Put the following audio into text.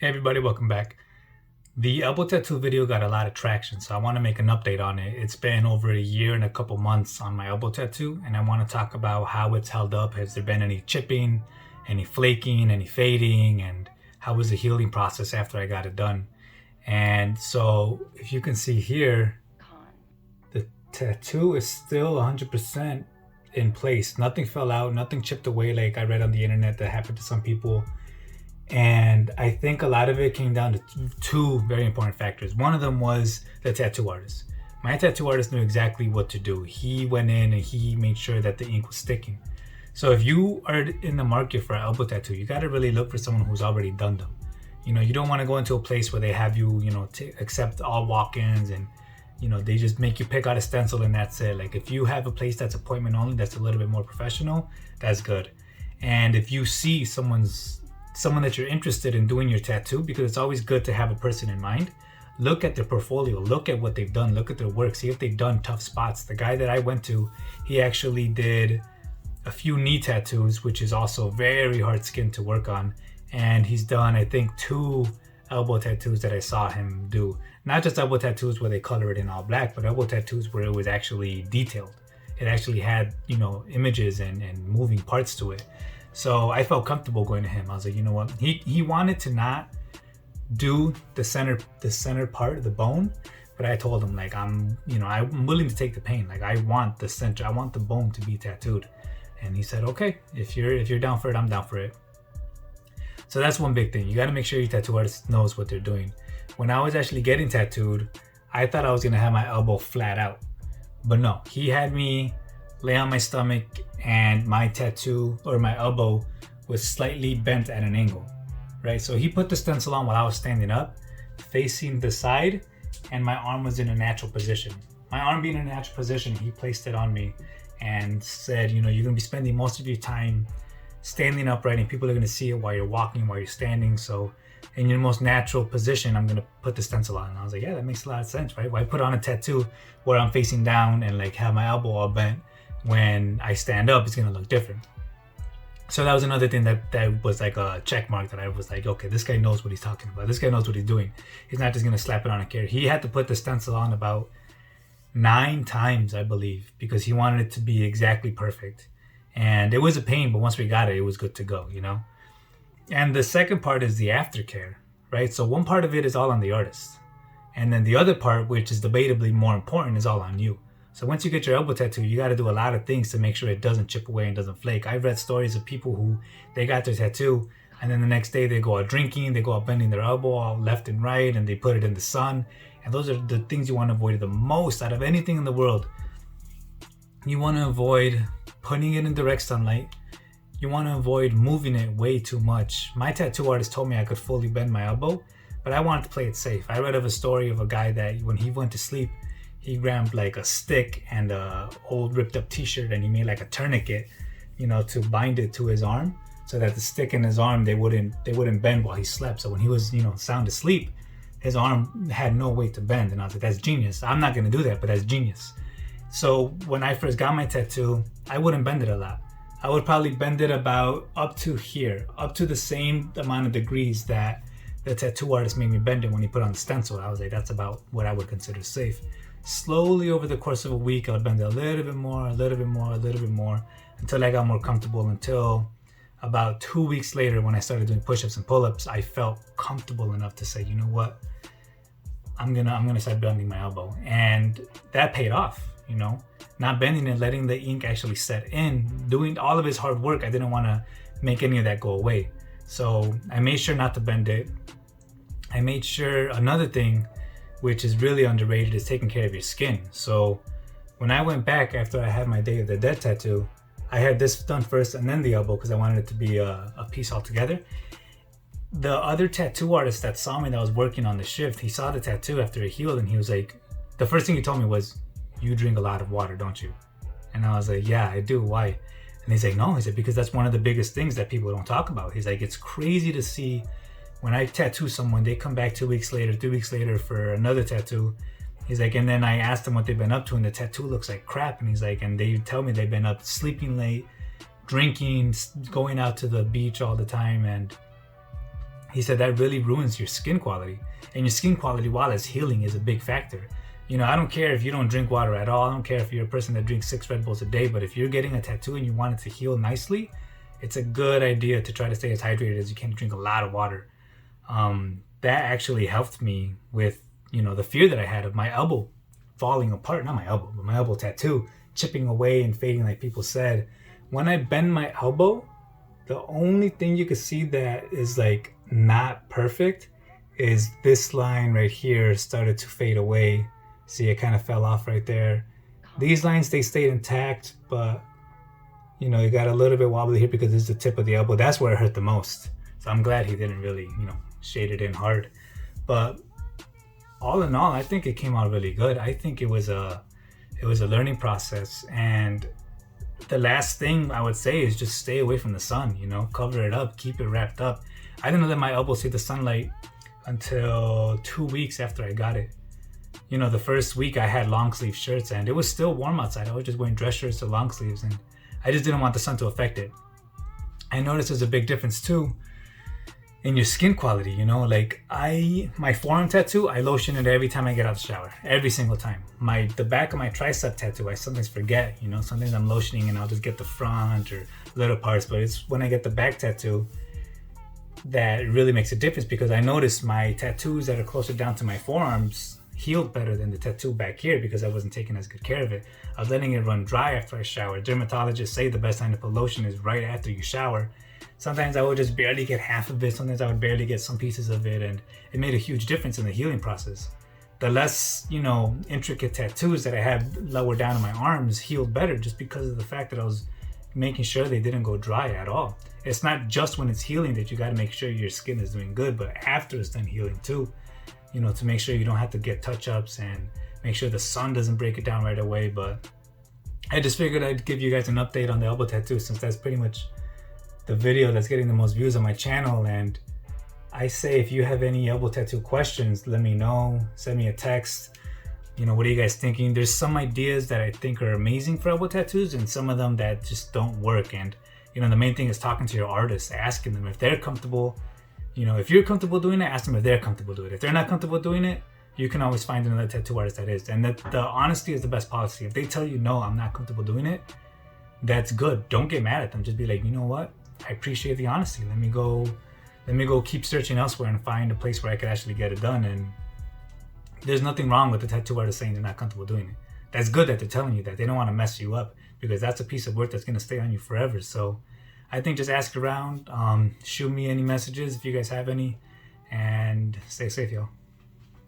Hey everybody, welcome back. The elbow tattoo video got a lot of traction, so I want to make an update on it. It's been over a year and a couple months on my elbow tattoo, and I want to talk about how it's held up. Has there been any chipping, any flaking, any fading, and how was the healing process after I got it done? And so, if you can see here, the tattoo is still 100% in place. Nothing fell out, nothing chipped away like I read on the internet that happened to some people. And I think a lot of it came down to two very important factors. One of them was the tattoo artist. My tattoo artist knew exactly what to do. He went in and he made sure that the ink was sticking. So if you are in the market for an elbow tattoo, you got to really look for someone who's already done them. You don't want to go into a place where they have you, accept all walk-ins and, they just make you pick out a stencil and that's it. Like if you have a place that's appointment only, that's a little bit more professional, that's good. And if you see someone that you're interested in doing your tattoo, because it's always good to have a person in mind, look at their portfolio, look at what they've done, look at their work, see if they've done tough spots. The guy that I went to, he actually did a few knee tattoos, which is also very hard skin to work on. And he's done, I think, 2 elbow tattoos that I saw him do. Not just elbow tattoos where they color it in all black, but elbow tattoos where it was actually detailed. It actually had, images and moving parts to it. So I felt comfortable going to him. I was like, you know what? He wanted to not do the center part of the bone, but I told him like I'm willing to take the pain. Like I want the center, I want the bone to be tattooed. And he said, okay, if you're down for it, I'm down for it. So that's one big thing. You got to make sure your tattoo artist knows what they're doing. When I was actually getting tattooed, I thought I was gonna have my elbow flat out, but no, he had me lay on my stomach and my tattoo or my elbow was slightly bent at an angle, right? So he put the stencil on while I was standing up, facing the side, and my arm was in a natural position. My arm being in a natural position, he placed it on me and said, you're gonna be spending most of your time standing upright and people are gonna see it while you're walking, while you're standing. So in your most natural position, I'm gonna put the stencil on. And I was like, yeah, that makes a lot of sense, right? Why put on a tattoo where I'm facing down and like have my elbow all bent? When I stand up, it's gonna look different. So that was another thing that was like a check mark that I was like, okay, this guy knows what he's talking about. This guy knows what he's doing. He's not just gonna slap it on a carrot. He had to put the stencil on about 9 times, I believe, because he wanted it to be exactly perfect. And it was a pain, but once we got it, it was good to go, And the second part is the aftercare, right? So one part of it is all on the artist. And then the other part, which is debatably more important, is all on you. So once you get your elbow tattoo, you got to do a lot of things to make sure it doesn't chip away and doesn't flake. I've read stories of people who they got their tattoo and then the next day they go out drinking, they go out bending their elbow out left and right and they put it in the sun. And those are the things you want to avoid the most out of anything in the world. You want to avoid putting it in direct sunlight. You want to avoid moving it way too much. My tattoo artist told me I could fully bend my elbow, but I wanted to play it safe. I read of a story of a guy that when he went to sleep, he grabbed like a stick and a old ripped up t-shirt and he made like a tourniquet, to bind it to his arm so that the stick in his arm, they wouldn't bend while he slept. So when he was, sound asleep, his arm had no weight to bend. And I was like, that's genius. I'm not going to do that, but that's genius. So when I first got my tattoo, I wouldn't bend it a lot. I would probably bend it about up to here, up to the same amount of degrees that the tattoo artist made me bend it when he put on the stencil. I was like, that's about what I would consider safe. Slowly over the course of a week, I would bend it a little bit more, a little bit more, a little bit more, until I got more comfortable. Until about 2 weeks later, when I started doing push-ups and pull-ups, I felt comfortable enough to say, you know what, I'm gonna start bending my elbow, and that paid off. Not bending it, letting the ink actually set in, doing all of his hard work. I didn't want to make any of that go away, so I made sure not to bend it. I made sure another thing, which is really underrated, is taking care of your skin. So when I went back after I had my Day of the Dead tattoo, I had this done first and then the elbow because I wanted it to be a piece altogether. The other tattoo artist that saw me that was working on the shift, he saw the tattoo after it healed and he was like, the first thing he told me was, you drink a lot of water, don't you? And I was like, yeah, I do. Why? And he's like, no. He said, because that's one of the biggest things that people don't talk about. He's like, it's crazy to see when I tattoo someone, they come back 2 weeks later, 3 weeks later for another tattoo. He's like, and then I asked them what they've been up to and the tattoo looks like crap. And he's like, and they tell me they've been up sleeping late, drinking, going out to the beach all the time. And he said that really ruins your skin quality. And your skin quality, while it's healing, is a big factor. You know, I don't care if you don't drink water at all. I don't care if you're a person that drinks 6 Red Bulls a day. But if you're getting a tattoo and you want it to heal nicely, it's a good idea to try to stay as hydrated as you can, to drink a lot of water. That actually helped me with, you know, the fear that I had of my elbow falling apart. Not my elbow, but my elbow tattoo chipping away and fading, like people said. When I bend my elbow, the only thing you can see that is like not perfect is this line right here started to fade away. See, it kind of fell off right there. These lines, they stayed intact, but you know, you got a little bit wobbly here because this is the tip of the elbow. That's where it hurt the most. So I'm glad he didn't really, you know, shade it in hard. But all in all, I think it came out really good. I think it was a learning process. And the last thing I would say is just stay away from the sun, you know, cover it up, keep it wrapped up. I didn't let my elbow see the sunlight until 2 weeks after I got it. You know, the first week I had long sleeve shirts and it was still warm outside. I was just wearing dress shirts to long sleeves and I just didn't want the sun to affect it. I noticed there's a big difference too in your skin quality, you know, like my forearm tattoo, I lotion it every time I get out of the shower, every single time. The back of my tricep tattoo, I sometimes forget, you know, sometimes I'm lotioning and I'll just get the front or little parts, but it's when I get the back tattoo that really makes a difference because I noticed my tattoos that are closer down to my forearms healed better than the tattoo back here because I wasn't taking as good care of it. I was letting it run dry after I showered. Dermatologists say the best time to put lotion is right after you shower. Sometimes I would just barely get half of it. Sometimes I would barely get some pieces of it, and it made a huge difference in the healing process. The less, you know, intricate tattoos that I had lower down in my arms healed better just because of the fact that I was making sure they didn't go dry at all. It's not just when it's healing that you got to make sure your skin is doing good, but after it's done healing too, you know, to make sure you don't have to get touch-ups and make sure the sun doesn't break it down right away. But I just figured I'd give you guys an update on the elbow tattoo since that's pretty much the video that's getting the most views on my channel. And I say if you have any elbow tattoo questions, let me know, send me a text. You know, what are you guys thinking? There's some ideas that I think are amazing for elbow tattoos and some of them that just don't work. And, you know, the main thing is talking to your artist, asking them if they're comfortable. You know, if you're comfortable doing it, ask them if they're comfortable doing it. If they're not comfortable doing it, you can always find another tattoo artist that is. And the honesty is the best policy. If they tell you, no, I'm not comfortable doing it, that's good. Don't get mad at them. Just be like, you know what? I appreciate the honesty. Let me go keep searching elsewhere and find a place where I could actually get it done. And there's nothing wrong with the tattoo artist saying they're not comfortable doing it. That's good that they're telling you that. They don't want to mess you up because that's a piece of work that's going to stay on you forever. So I think just ask around, shoot me any messages if you guys have any, and stay safe, y'all.